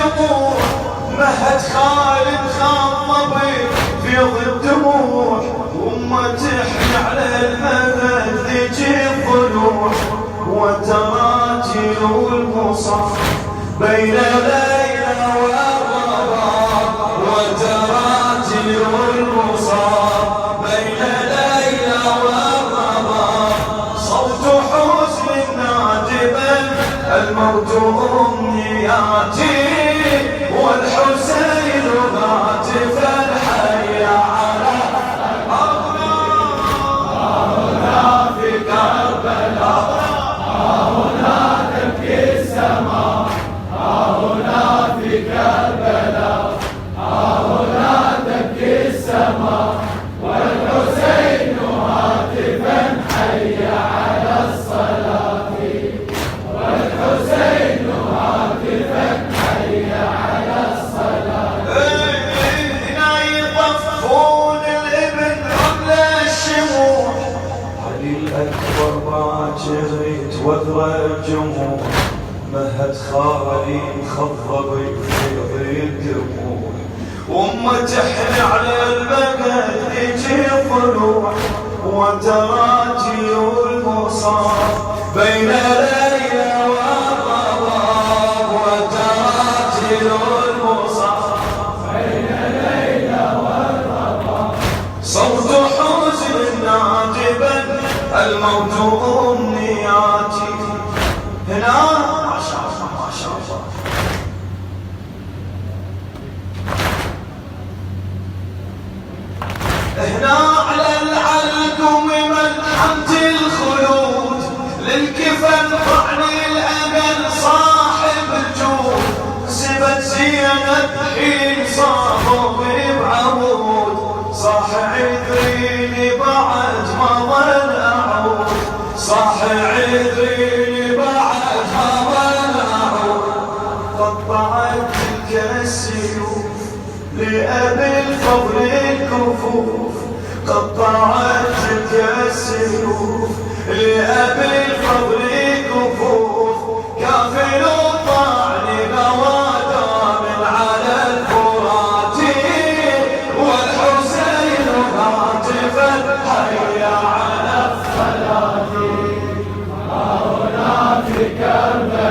الجموع مهد خالد خاطبي في الدموع وما تحن على المهد تجي الضلوع وتراجل المصاب بين ليلى والرباب وتراجل المصاب بين ليلى والرباب صوت حزن نادبا الموت أمنياتي والحسين هاتفا حي على هنا في كربلاء هنا تبكي السماء هنا في كربلاء هنا تبكي السماء والحسين هاتفا حي على الصلاة والحسين هاتفا حي على الصلاة هنا يطفون الابن قبل الشموع علي الأكبر راجع يتوذر الجموع مهد خالي مخضب يفيض الدموع وما تحن على المقد يجي الضلوع وتراجي المصاب بين ليلى والرباب وتراجي المصاب بين ليلى والرباب صوت حزن ناجبا الموت أمنياتي هنا ما شاء الله ما شاء الله هنا على العلقم ملحمة الخلود للكفن طعن الأمل صاحب الجود سبت زينب حين صابوا بعمود صاح عذريني بعد ما ظل أعود صاح عذريني بعد ما ظل أعود قطعت تلك السيوف لأبي الفضل الكفوف قطعت تلك السيوف لأبي الفضل الكفوف كافل الطعن نوادى من على الفرات والحسين هاتفا حي على الصلاة هنا في كربلاء